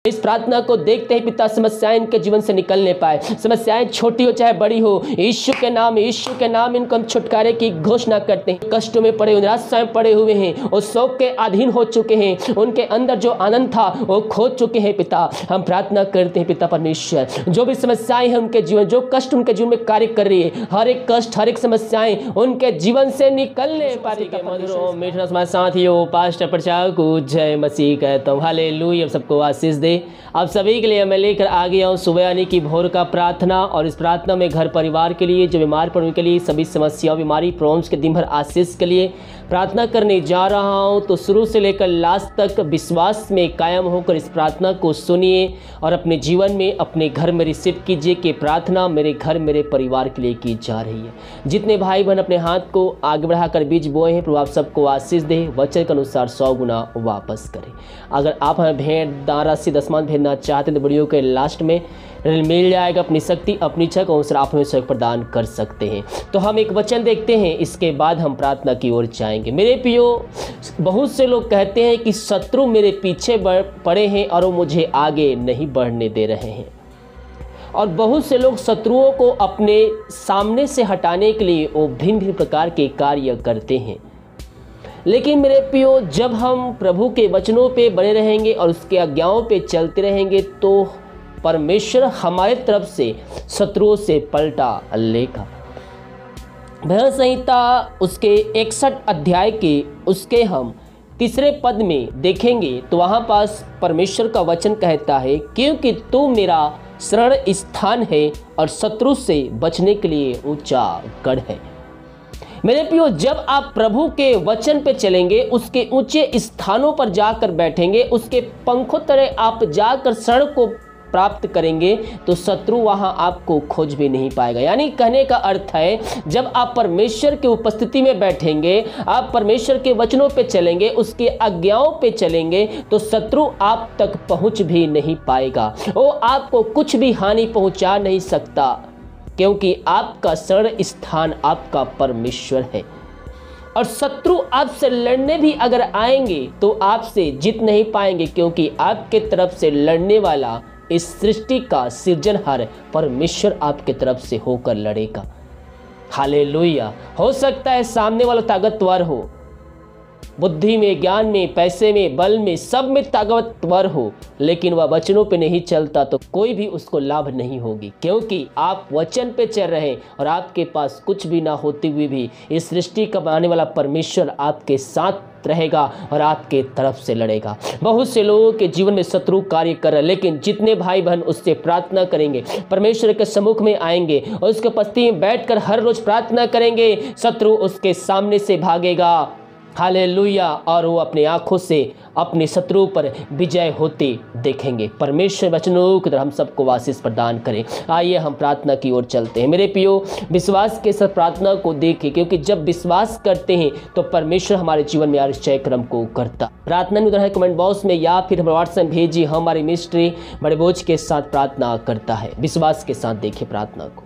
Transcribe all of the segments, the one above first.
इस प्रार्थना को देखते ही पिता समस्याएं इनके जीवन से निकलने पाए, समस्याएं छोटी हो चाहे बड़ी हो, यीशु के नाम इनको हम छुटकारे की घोषणा करते हैं। कष्टों में पड़े, निराशा में पड़े हुए हैं, वो शोक के अधीन हो चुके हैं, उनके अंदर जो आनंद था वो खो चुके हैं पिता। हम प्रार्थना करते हैं पिता परमेश्वर, जो भी समस्याएं हैं उनके जीवन, जो कष्ट उनके जीवन में कार्य कर रही है, हर एक कष्ट हर एक समस्याएं उनके जीवन से निकलने पाए। साथियों, पास्टर प्रचार को जय मसीह कहता हूँ, हालेलुया। आप सबको आशीष दे। आप सभी के लिए मैं लेकर आ गया हूँ सुबह यानी कि भोर का प्रार्थना, और इस प्रार्थना में घर परिवार के लिए, जो बीमार पड़े उनके लिए, सभी समस्याओं बीमारी प्रॉब्लम्स के दिन भर आशीष के लिए प्रार्थना करने जा रहा हूँ। तो शुरू से लेकर लास्ट तक विश्वास में कायम होकर इस प्रार्थना को सुनिए और अपने जीवन में, अपने घर में रिसीव कीजिए कि प्रार्थना मेरे घर मेरे परिवार के लिए की जा रही है। जितने भाई बहन अपने हाथ को आगे बढ़ाकर बीज बोए हैं, प्रभु आप सबको आशीष दे, वचन के अनुसार 100 गुना वापस करें। अगर आप हमें भेंट दान राशि दशमांश भेजना चाहते हैं तो वीडियो के लास्ट में मिल जाएगा। अपनी शक्ति अपनी इच्छा के अनुसार आप हमें सहयोग प्रदान कर सकते हैं। तो हम एक वचन देखते हैं, इसके बाद हम प्रार्थना की ओर जाएंगे। मेरे प्रियो, बहुत से लोग कहते हैं कि शत्रु मेरे पीछे पड़े हैं और वो मुझे आगे नहीं बढ़ने दे रहे हैं, और बहुत से लोग शत्रुओं को अपने सामने से हटाने के लिए वो भिन्न भिन्न प्रकार के कार्य करते हैं। लेकिन मेरे प्रियो, जब हम प्रभु के वचनों पे बने रहेंगे और उसके आज्ञाओं पे चलते रहेंगे तो परमेश्वर हमारे तरफ से शत्रुओं से पलटा लेगा। भजन संहिता उसके 61 अध्याय के उसके हम 3 पद में देखेंगे तो वहाँ पास परमेश्वर का वचन कहता है, क्योंकि तू मेरा शरण स्थान है और शत्रु से बचने के लिए ऊंचा गढ़ है। मेरे प्रियो, जब आप प्रभु के वचन पे चलेंगे, उसके ऊंचे स्थानों पर जाकर बैठेंगे, उसके पंखों तरह आप जाकर शरण को प्राप्त करेंगे तो शत्रु वहां आपको खोज भी नहीं पाएगा। यानी कहने का अर्थ है, जब आप परमेश्वर की उपस्थिति में बैठेंगे, आप परमेश्वर के वचनों पे चलेंगे, उसकी आज्ञाओं पे चलेंगे तो शत्रु आप तक पहुंच भी नहीं पाएगा, वो आपको कुछ भी हानि पहुंचा नहीं सकता, क्योंकि आपका शरण स्थान आपका परमेश्वर है। और शत्रु आपसे लड़ने भी अगर आएंगे तो आपसे जीत नहीं पाएंगे, क्योंकि आपके तरफ से लड़ने वाला इस सृष्टि का सृजनहार परमेश्वर आपके तरफ से होकर लड़ेगा। हालेलुया। हो सकता है सामने वाला ताकतवर हो, बुद्धि में, ज्ञान में, पैसे में, बल में, सब में ताकतवर हो, लेकिन वह वचनों पे नहीं चलता तो कोई भी उसको लाभ नहीं होगी, क्योंकि आप वचन पे चल रहे हैं और आपके पास कुछ भी ना होते हुए भी इस सृष्टि का बनाने वाला परमेश्वर आपके साथ रहेगा और आपके तरफ से लड़ेगा। बहुत से लोगों के जीवन में शत्रु कार्य कर रहे हैं, लेकिन जितने भाई बहन उससे प्रार्थना करेंगे, परमेश्वर के सम्मुख में आएंगे और उसके उपस्थिति में बैठकर हर रोज प्रार्थना करेंगे, शत्रु उसके सामने से भागेगा। हालेलुया। और वो अपनी आंखों से अपने शत्रु पर विजय होते देखेंगे। परमेश्वर वचनों की तरह हम सबको आशीष प्रदान करें। आइए हम प्रार्थना की ओर चलते हैं। मेरे प्रियो, विश्वास के साथ प्रार्थना को देखें, क्योंकि जब विश्वास करते हैं तो परमेश्वर हमारे जीवन में आश्चर्य कर्म को करता। प्रार्थना निधन है कमेंट बॉक्स में या फिर हमारे व्हाट्सएप भेजिए, हमारी मिनिस्ट्री बड़े बोझ के साथ प्रार्थना करता है। विश्वास के साथ देखिए प्रार्थना को।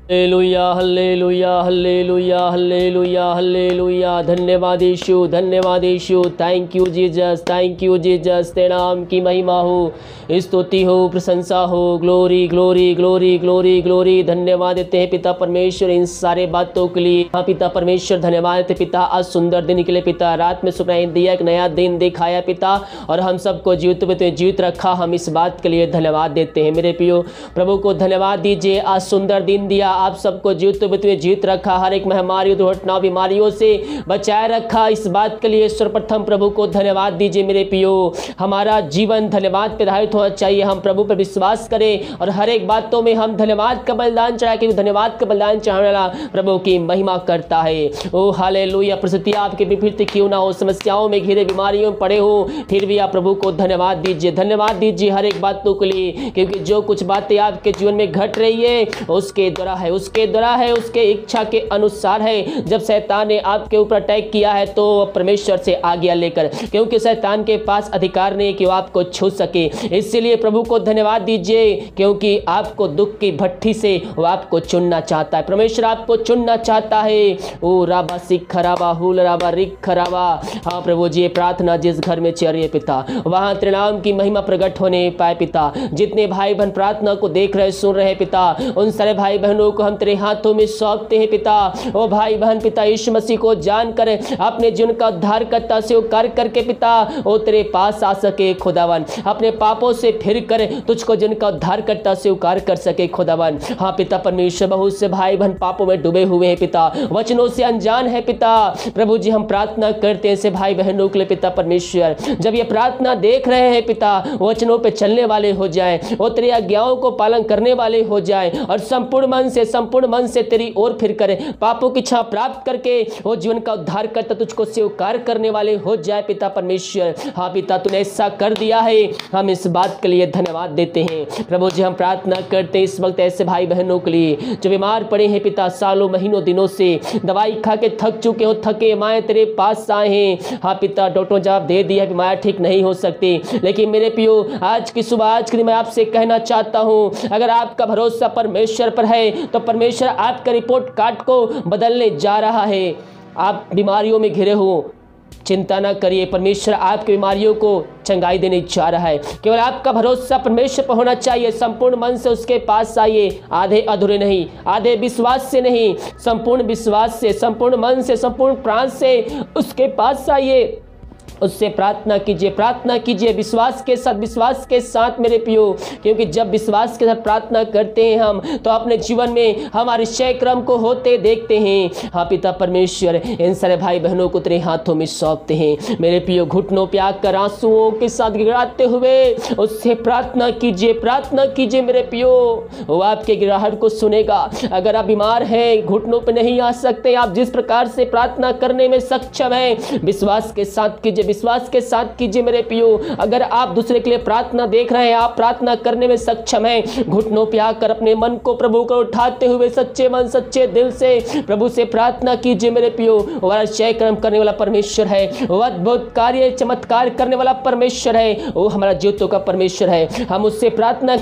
Hallelujah, hallelujah, hallelujah, hallelujah, hallelujah. धन्यवाद यीशु, धन्यवाद Yeshu. Thank you Jesus, thank you Jesus. तेरे नाम की महिमा हो, स्तुति हो, प्रशंसा हो, glory glory glory glory glory. धन्यवाद देते हैं पिता परमेश्वर इन सारे बातों के लिए। हाँ पिता परमेश्वर, धन्यवाद देते पिता आज सुंदर दिन के लिए पिता। रात में सुबह दिया, एक नया दिन दिखाया पिता, और हम सबको जीवित रखा। हम इस बात के लिए धन्यवाद देते हैं। मेरे प्रियो, प्रभु को धन्यवाद दीजिए, आज सुंदर दिन दिया, आप सबको जीवित रखा, हर एक महामारी, दुर्घटना, बीमारियों से बचाए रखा। इस बात के लिए सर्वप्रथम प्रभु को धन्यवाद दीजिए। मेरे प्रियो, हमारा जीवन धन्यवाद पे आधारित होना चाहिए। हम प्रभु पर विश्वास करें और हर एक बातों में हम धन्यवाद का बलिदान चढ़ाएं, क्योंकि धन्यवाद का बलिदान चढ़ाने वाला प्रभु की महिमा करता है। ओ हालेलुया। परिस्थिति आपके विपरीत क्यों ना हो, समस्याओं में घिरे, बीमारियों में पड़े हो, फिर भी आप प्रभु को धन्यवाद दीजिए। धन्यवाद दीजिए हर एक बातों के लिए, क्योंकि जो कुछ बातें आपके जीवन में घट रही है उसके द्वारा है, उसके द्वारा है, उसके इच्छा के अनुसार है। जब शैतान ने आपके ऊपर अटैक किया है तो परमेश्वर से आज्ञा लेकर, क्योंकि शैतान के पास अधिकार नहीं कि वो आपको छू सके। इसलिए प्रभु को धन्यवाद दीजिए, क्योंकि आपको दुख की भट्ठी से वो आपको चुनना चाहता है। परमेश्वर आपको चुनना चाहता है। ओ राबा सिख खराबा हुल राबा रिख खराबा। हाँ प्रभु जी, ये प्रार्थना जिस घर में चल रही है पिता, वहाँ तेरे नाम की महिमा प्रकट होने पाए पिता। जितने भाई बहन प्रार्थना को देख रहे सुन रहे पिता, उन सारे भाई बहनों को हम तेरे हाथों में सौंपते हैं पिता। ओ भाई बहन पिता यीशु मसीह को जानकर अपने जीवन का उद्धारकर्ता स्वीकार करके पिता वो तेरे पास आ सके खुदावन, अपने पापों से फिर कर तुझको जिनका उद्धारकर्ता स्वीकार कर सके खुदावन। हाँ पिता परमेश्वर, बहुत से भाई बहन पापों में डूबे हुए हैं पिता, वचनों से अनजान है पिता। प्रभु जी हम प्रार्थना करते हैं ऐसे भाई बहनों के लिए पिता परमेश्वर, जब ये प्रार्थना देख रहे हैं पिता, वचनों पे चलने वाले हो जाए, वो तेरी आज्ञाओं को पालन करने वाले हो जाए और संपूर्ण मन से तेरी ओर फिर करे, पापों की इच्छा प्राप्त करके वो जीवन का उद्धार करता तुझको स्वीकार करने वाले हो जाए पिता परमेश्वर। हाँ पिता तूने ऐसा कर दिया है, हम इस बात के लिए धन्यवाद देते हैं। प्रभु जी हम प्रार्थना करते हैं इस वक्त ऐसे भाई बहनों के लिए जो बीमार पड़े हैं पिता, सालों महीनों दिनों से दवाई खा के थक चुके हो, थके माए तेरे पास आए हैं। हाँ पिता डॉक्टर जवाब दे दिया बीमार ठीक नहीं हो सकती, लेकिन मेरे पियो आज की सुबह आज के दिन मैं आपसे कहना चाहता हूँ, अगर आपका भरोसा परमेश्वर पर है तो परमेश्वर आपका रिपोर्ट कार्ड को बदलने जा रहा है। आप बीमारियों में घिरे हो, चिंता ना करिए, परमेश्वर आपकी बीमारियों को चंगाई देने जा रहा है। केवल आपका भरोसा परमेश्वर पर होना चाहिए। संपूर्ण मन से उसके पास आइए, आधे अधूरे नहीं, आधे विश्वास से नहीं, संपूर्ण विश्वास से, संपूर्ण मन से, संपूर्ण प्राण से उसके पास आइए, उससे प्रार्थना कीजिए विश्वास के साथ मेरे पियो, क्योंकि जब विश्वास के साथ प्रार्थना करते हैं हम तो अपने जीवन में हमारे क्षय क्रम को होते देखते हैं। हाँ पिता परमेश्वर इन सारे भाई बहनों को तेरे हाथों में सौंपते हैं। मेरे पियो घुटनों पे आकर आंसुओं के साथ गिड़ाते हुए उससे प्रार्थना कीजिए मेरे पियो, वो आपके गिड़ाहट को सुनेगा। अगर आप बीमार हैं, घुटनों पे नहीं आ सकते, आप जिस प्रकार से प्रार्थना करने में सक्षम हैं, विश्वास के साथ कीजिए मेरे पियो। अगर आप दूसरे के लिए प्रार्थना देख रहे हैं, आप प्रार्थना करने में सक्षम हैं, घुटनों पे आकर अपने मन को प्रभु को उठाते हुए सच्चे मन सच्चे दिल से प्रभु से प्रार्थना कीजिए मेरे पियो। वो आश्चर्य कर्म करने वाला परमेश्वर है, वो अद्भुत कार्य चमत्कार करने वाला परमेश्वर है, वो हमारा जीवतों का परमेश्वर है। हम उससे प्रार्थना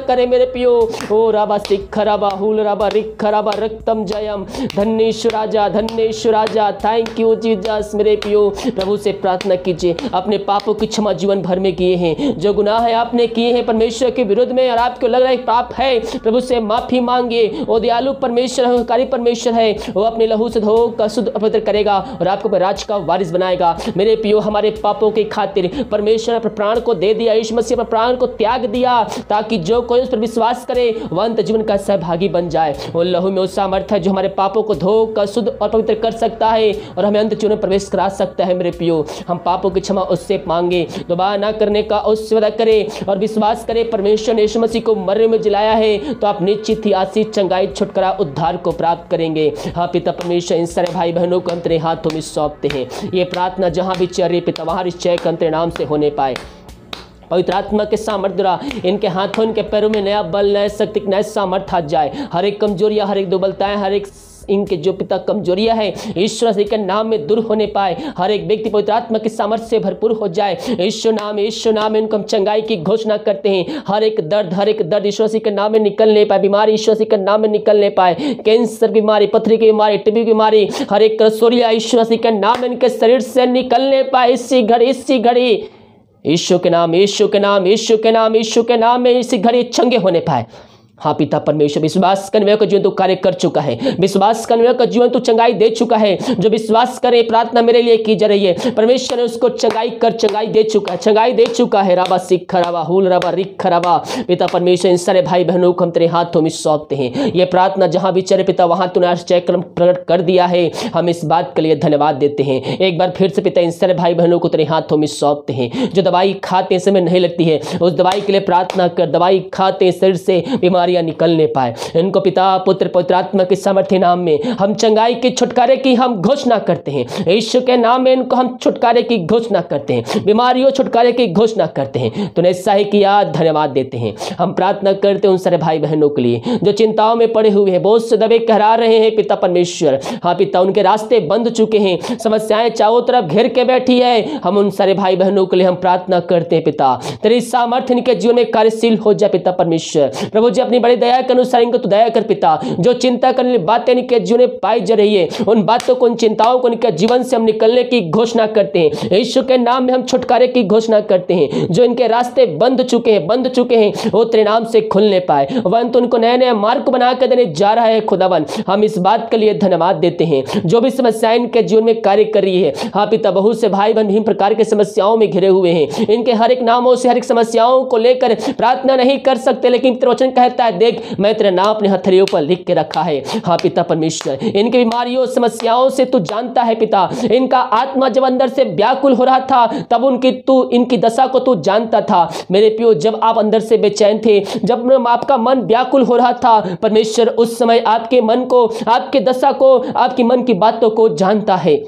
करें मेरे पियो। ओ राबा सिख राबा हुल राबा रिख राबा रक्तम जयम। धन्येश्वर राजा थैंक यू जीसस। मेरे पियो प्रभु से प्रार्थना कीजिए, अपने पापों की क्षमा जीवन भर में किए हैं, जो गुनाह है आपने किए हैं परमेश्वर के विरुद्ध में और आपको लग रहा है पाप है, प्रभु से माफी मांगिए। वो दयालु परमेश्वर है, कारी परमेश्वर है, वो अपने लहू से धो कर शुद्ध पवित्र करेगा और आपको राज का वारिस बनाएगा। मेरे पियो हमारे पापों की खातिर परमेश्वर ने प्राण को दे दिया, यीशु मसीह अपने प्राण को त्याग दिया, ताकि जो कोई उस पर विश्वास करे वह अंत जीवन का सहभागी बन जाए। वो लहू में उस सामर्थ्य है जो हमारे पापों को धो कर शुद्ध और पवित्र कर सकता है और हमें अंत जीवन में प्रवेश करा सकता है। मेरे पियो हम पापों की क्षमा उससे मांगे, दोबारा ना करने का उससे वादा करें और विश्वास करें परमेश्वर ने यीशु मसीह को मरने में जिलाया है, तो आप निश्चित ही आशीष चंगाई छुटकारा उद्धार को प्राप्त करेंगे। हाँ पिता परमेश्वर इन सारे भाई बहनों को हम तेरे हाथों में सौंपते हैं। ये प्रार्थना जहां भी चल रही पिता वहां निश्चय तेरे नाम से होने पाए। पवित्र आत्मा के सामर्थ्य इनके हाथों इनके पैरों में नया बल नया शक्ति नया सामर्थ्य आ जाए। हर एक कमजोरियां हर एक दुर्बलताएं हर एक इनके जो पिता कमजोरियां है ईश्वर के नाम में दूर होने पाए। हर एक व्यक्ति पवित्र आत्मा की सामर्थ्य से भरपूर हो जाए। ईश्वर नाम इनको हम चंगाई की घोषणा करते हैं। हर एक दर्द ईश्वर के नाम में निकलने पाए, बीमारी ईश्वर के नाम में निकलने पाए, कैंसर बीमारी, पथरी की बीमारी, टीबी की बीमारी, हर एक रसोलिया ईश्वर के नाम में इनके शरीर से निकलने पाए। इसी घड़ी यीशु के नाम में इसी घड़ी चंगे होने पाए। हाँ पिता परमेश्वर विश्वास करने का जीवन तू कार्य कर चुका है, विश्वास करने का जीवन तू चंगाई दे चुका है। जो विश्वास करे प्रार्थना मेरे लिए की जा रही है, परमेश्वर ने उसको चंगाई दे चुका है। राबा सिख राबा हुल राबा रिख राबा। पिता परमेश्वर इन सारे भाई बहनों को हम तेरे हाथों में सौंपते हैं। ये प्रार्थना जहां भी चले पिता वहां तूने आश्चर्य कर्म प्रकट कर दिया है, हम इस बात के लिए धन्यवाद देते हैं। एक बार फिर से पिता इन सारे भाई बहनों को तेरे हाथों में सौंपते हैं। जो दवाई खाते समय नहीं लगती है उस दवाई के लिए प्रार्थना कर, दवाई खाते शरीर से बीमारी बीमारियां निकलने पाए। इनको पिता पुत्र पवित्र आत्मा के सामर्थ्य नाम में हम चंगाई के छुटकारे की हम घोषणा करते हैं। यीशु के नाम में इनको हम छुटकारे की घोषणा करते हैं, बीमारियों छुटकारे की घोषणा करते हैं। तूने सही किया, धन्यवाद देते हैं। हम प्रार्थना करते हैं उन सारे भाई बहनों के लिए जो चिंताओं में पड़े हुए हैं, बोझ से दबे कहरा रहे हैं पिता परमेश्वर। हाँ पिता, उनके रास्ते बंद चुके हैं, समस्याएं चारों तरफ घेर के बैठी है। हम उन सारे भाई बहनों के लिए हम प्रार्थना करते हैं पिता, तेरी सामर्थ्य इनके जीवन में कार्यशील हो जाए पिता परमेश्वर। प्रभु जी अपनी बड़ी दया के अनुसार इनको तो दया कर पिता। जो चिंता करने वाली बातें इनके जीवन में पाई जा रही है, उन बातों को, उन चिंताओं को इनके जीवन से हम निकलने की घोषणा करते हैं। यीशु के नाम में हम छुटकारे की घोषणा करते हैं। जो इनके रास्ते बंद चुके हैं वो तेरे नाम से खुलने पाए, वन तो उनको नए नए मार्ग बना कर देने जा रहा है खुदावन। हम इस बात के लिए धन्यवाद देते हैं। जो भी समस्याएं इनके जीवन में कार्य कर रही है, हाँ पिता, बहुत से भाई बहन विभिन्न प्रकार के समस्याओं में घिरे हुए हैं। इनके हर एक नामों से हर एक समस्याओं को लेकर प्रार्थना नहीं कर सकते, लेकिन तेरा वचन कहता है, देख मैं तेरा नाम अपने हथेलियों पर लिख के रखा है। हाँ पिता परमेश्वर, इनकी बीमारियों समस्याओं से तू जानता है पिता। इनका आत्मा जब अंदर से व्याकुल हो रहा था तब इनकी दशा को तू जानता था मेरे पियो। जब आप अंदर से बेचैन थे, जब आपका मन व्याकुल हो रहा था परमेश्वर, उस समय आपके मन को, आपके दशा को, आपकी मन की बातों को जानता है।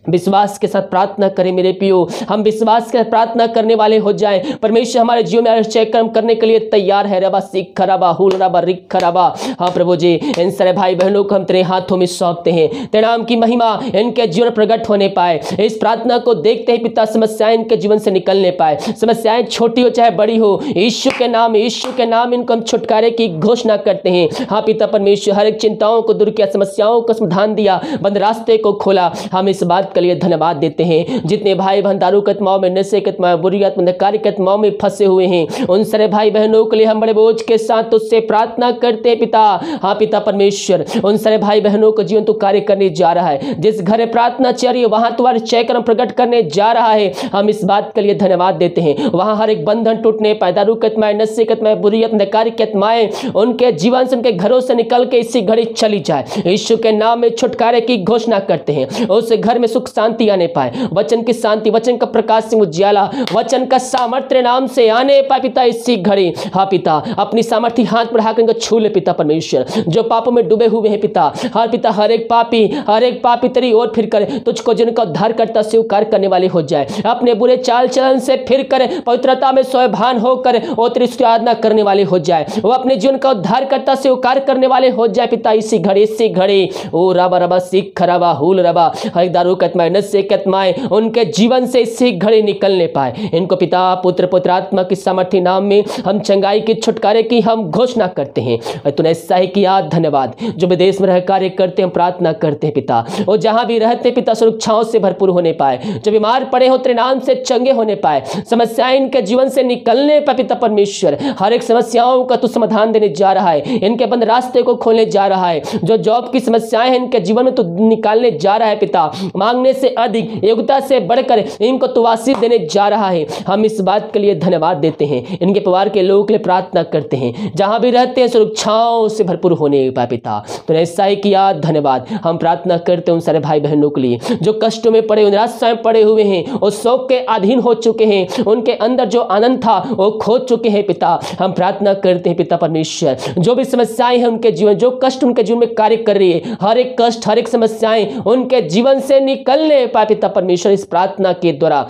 विश्वास के साथ प्रार्थना करें मेरे पियो, हम विश्वास के साथ प्रार्थना करने वाले हो जाएं। परमेश्वर हमारे जीवन में आश्चर्य कर्म करने के लिए तैयार है। रबा सिख रबा हुल रबा रिख खराबा। हाँ प्रभु जी, इन सारे भाई बहनों को हम तेरे हाथों में सौंपते हैं। तेरे नाम की महिमा इनके जीवन प्रकट होने पाए। इस प्रार्थना को देखते ही पिता समस्याएं इनके जीवन से निकलने पाए। समस्याएं छोटी हो चाहे बड़ी हो, यीशु के नाम इनको हम छुटकारे की घोषणा करते हैं। हाँ पिता परमेश्वर, हर एक चिंताओं को दूर किया, समस्याओं को समाधान दिया, बंद रास्ते को खोला। हम इस बात के लिए धन्यवाद देते हैं। जितने भाई बहन दारू के आत्माओं में, नशे के आत्माओं में, बुरी आत्मा अंधकार के आत्माओं में फंसे हुए हैं, उन सारे भाई बहनों के लिए हम बड़े बोझ के साथ तुझसे प्रार्थना करते हैं पिता। हाँ पिता परमेश्वर, उन सारे भाई बहनों को जीवन तू कार्य करने जा रहा है। जिस घर में प्रार्थना चल रही है वहां तुम्हारे चैकर्म प्रकट करने जा रहा है। हम इस बात के लिए धन्यवाद देते हैं। वहां हर एक बंधन टूटने पाए, दारू के आत्माएं, नशे के आत्माएं, बुरी अंधकार के आत्माएं उनके जीवन से, उनके घरों से निकल के इसी घड़ी चली जाए। यीशु के नाम में छुटकारे की घोषणा करते हैं। उस घर में सुख शांति आने पाए, वचन की शांति, वचन का प्रकाश से उज्याला, वचन का सामर्थ्य नाम से आने पाए पिता इसी घड़ी। हाँ पिता, अपनी सामर्थ्य हाथ बढ़ाकर इनको छू ले पिता परमेश्वर। जो पापों में डूबे हुए हैं पिता, हर पिता हर एक पापी तेरी ओर फिर कर तुझको जिनका उद्धार करता स्वीकार करने वाले हो जाए। अपने बुरे चाल चलन से फिर कर पवित्रता में स्वाभान होकर वो तेरी आराधना करने वाले हो जाए। वो अपने जीवन का उद्धार करता स्वीकार करने वाले हो जाए पिता इसी घड़ी। ओ रबा रबा सिख रबा हुल रबा, हर दारू कतमाए, नशे के आत्माएं उनके जीवन से इसी घड़ी निकलने पाए। इनको पिता पुत्र पवित्र आत्मा की सामर्थ्य नाम में हम चंगाई के छुटकारे की हम घोषणा करते हैं। तूने ऐसा ही किया, धन्यवाद। जो विदेश में रह कार्य करते हैं, प्रार्थना करते हैं पिता, और जहां भी रहते पिता सुरक्षाओं से भरपूर होने पाए। जो बीमार पड़े हो तेरे नाम से चंगे होने पाए, समस्याएं इनके जीवन से निकलने पाए पिता परमेश्वर। हर एक समस्याओं का तू समाधान देने जा रहा है, इनके बंद रास्ते को खोलने जा रहा है। जो जॉब की समस्याएं हैं इनके जीवन में तू निकालने जा रहा है पिता। मांगने से अधिक, योग्यता से बढ़कर इनको तू आशीष देने जा रहा है। हम इस बात के लिए धन्यवाद देते हैं। इनके परिवार के लोगों के लिए प्रार्थना करते हैं, जहां भी रहते हैं सुरक्षाओं से भरपूर होने पाए पिता। तो ऐसा ही किया, धन्यवाद। हम प्रार्थना करते हैं उन सारे भाई बहनों के लिए जो कष्टों में पड़े, निराशा में पड़े हुए हैं और शोक के अधीन हो चुके हैं। उनके अंदर जो आनंद था वो खो चुके हैं पिता। हम प्रार्थना करते हैं पिता परमेश्वर, जो भी समस्याएं हैं उनके जीवन, जो कष्ट उनके जीवन में कार्य कर रही है, हर एक कष्ट, हर एक समस्याएं उनके जीवन से निकलने पाए पिता परमेश्वर इस प्रार्थना के द्वारा।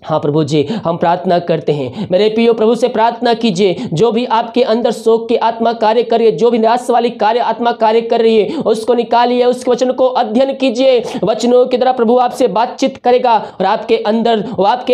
हाँ प्रभु जी, हम प्रार्थना करते हैं। मेरे प्रियो प्रभु से प्रार्थना कीजिए, जो भी आपके अंदर शोक की आत्मा कार्य कर रही है, जो भी निराश वाली आत्मा कार्य कर रही है, उसको निकालिए, उसके वचन को अध्ययन कीजिए। वचनों के द्वारा प्रभु आपसे बातचीत करेगा और आपके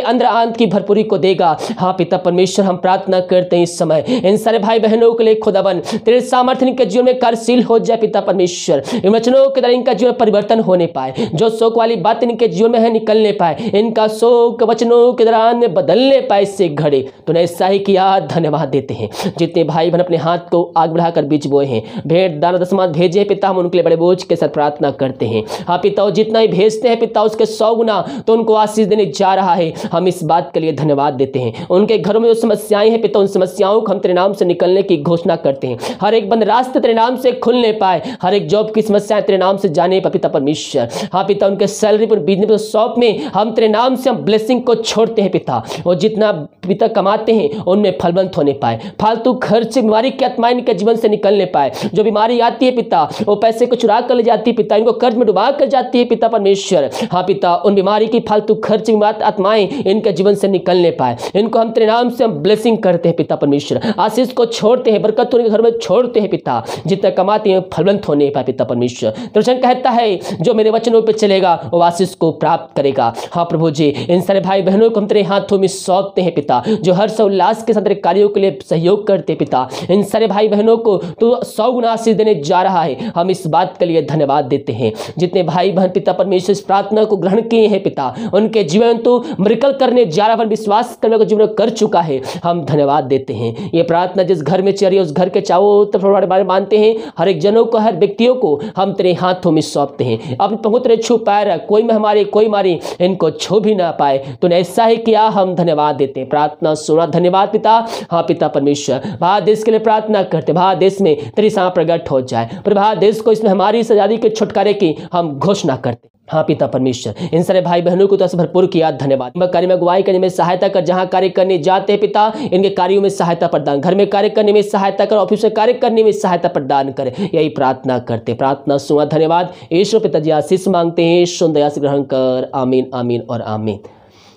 अंदर आनंद की भरपूरी को देगा। हाँ पिता परमेश्वर, हम प्रार्थना करते हैं इस समय इन सारे भाई बहनों के लिए खुदावन तेरे सामर्थ्य के जीवन में कार्यशील हो जाए पिता परमेश्वर। इन वचनों के द्वारा इनका जीवन परिवर्तन होने पाए, जो शोक वाली बातें इनके जीवन में है निकलने पाए, इनका शोक वचनों के दौरान में बदलने पाए इससे घड़े। तूने ऐसा ही किया, धन्यवाद देते हैं। जितने भाई बहन अपने हाथ को आग बढ़ाकर बीज बोए हैं, भेंट दाना दशमांश भेजे पिता, हम उनके लिए बड़े बोझ के साथ प्रार्थना करते हैं। हाँ पिता, जितना ही भेजते हैं पिता उसके 100 गुना तो उनको आशीष देने जा रहा है। हम इस बात के लिए धन्यवाद देते हैं। उनके घरों में जो समस्याएं हैं पिता, उन समस्याओं को हम तेरे नाम से निकलने की घोषणा करते हैं। हर एक बंद रास्ते तेरे नाम से खुलने पाए, हर एक जॉब की समस्याएं तेरे नाम से जाने पाए पिता परमेश्वर। हाँ पिता, उनके सैलरी पर, बिजनेस पर, शॉप में हम तेरे नाम से हम ब्लेसिंग को छोड़ते हैं पिता। और जितना पिता कमाते हैं उनमें फलवंत होने पाए, फालतू खर्च बीमारी की आत्माएं इनके जीवन से निकलने पाए। जो बीमारी आती है पिता, वो पैसे को चुरा कर ले जाती है पिता, इनको कर्ज में डुबा कर जाती है पिता परमेश्वर। हाँ पिता, उन बीमारी की फालतू खर्च आत्माएं इनके जीवन से निकलने पाए। इनको हम तेरे नाम से हम ब्लेसिंग करते हैं पिता परमेश्वर, आशीष को छोड़ते हैं, बरकत उनके घर में छोड़ते हैं पिता, जितना कमाते हैं फलवंत होने पाए पिता परमेश्वर। तो वचन कहता है जो मेरे वचनों पे चलेगा वो आशीष को प्राप्त करेगा। हाँ प्रभु जी, इन सारे भाई बहनों को हम तेरे हाथों में सौंपते हैं पिता, जो हर्ष उल्लास के साथ तेरे कार्यों के लिए सहयोग करते पिता। इन सारे भाई बहनों को तू 100 गुना आशीष देने जा रहा है, हम इस बात के लिए धन्यवाद देते हैं। जितने भाई बहन पिता परमेश्वर इस प्रार्थना को ग्रहण किए हैं पिता, उनके जीवन तो मिरेकल करने जा रहा है, विश्वास करने को जीवन कर चुका है, हम धन्यवाद देते हैं। ये प्रार्थना जिस घर में चल रही है उस घर के चारों तरफ बारे मानते हैं, हर एक जनों को, हर व्यक्तियों को हम तेरे हाथों में सौंपते हैं। अपने पवित्र छू पाए रख, कोई महामारी कोई मारी इनको छू भी ना पाए। तूने ऐसा ही किया, हम धन्यवाद देते हैं। प्रार्थना सुना, धन्यवाद पिता। हाँ पिता परमेश्वर, भारत देश के लिए प्रार्थना करते, भारत देश में तेरी सामर्थ प्रकट हो जाए, पर भारत देश को इसमें हमारी आजादी के छुटकारे की हम घोषणा करते। हाँ पिता परमेश्वर, इन सारे भाई बहनों को तो भरपूर किया, धन्यवाद। कार्य में अगुवाई करने में सहायता कर, जहाँ कार्य करने जाते हैं पिता इनके कार्यों में सहायता प्रदान, घर में कार्य करने में सहायता कर, ऑफिस में कार्य करने में सहायता प्रदान कर, यही प्रार्थना करते। प्रार्थना सुना, धन्यवाद। ईश्वर पिताजी आशीष मांगते हैं, ईश्वर दया से ग्रहण कर। आमीन आमीन और आमीन।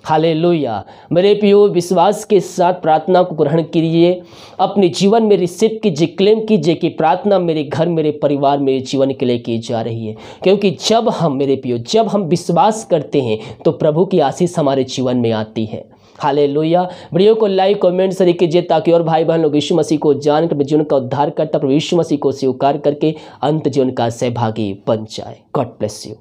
हालेलुया। मेरे प्रियो, विश्वास के साथ प्रार्थना को ग्रहण कीजिए, अपने जीवन में रिसीव कीजिए, क्लेम कीजिए कि प्रार्थना मेरे घर, मेरे परिवार, मेरे जीवन के लिए की जा रही है। क्योंकि जब हम, मेरे प्रियो, जब हम विश्वास करते हैं तो प्रभु की आशीष हमारे जीवन में आती है। हालेलुया। वीडियो को लाइक कमेंट शेयर कीजिए ताकि और भाई बहन लोग यीशु मसीह को जानकर जीवन का उद्धार करता प्रभु यीशु मसीह को स्वीकार करके अंत जीवन का सहभागी बन जाए। God bless you.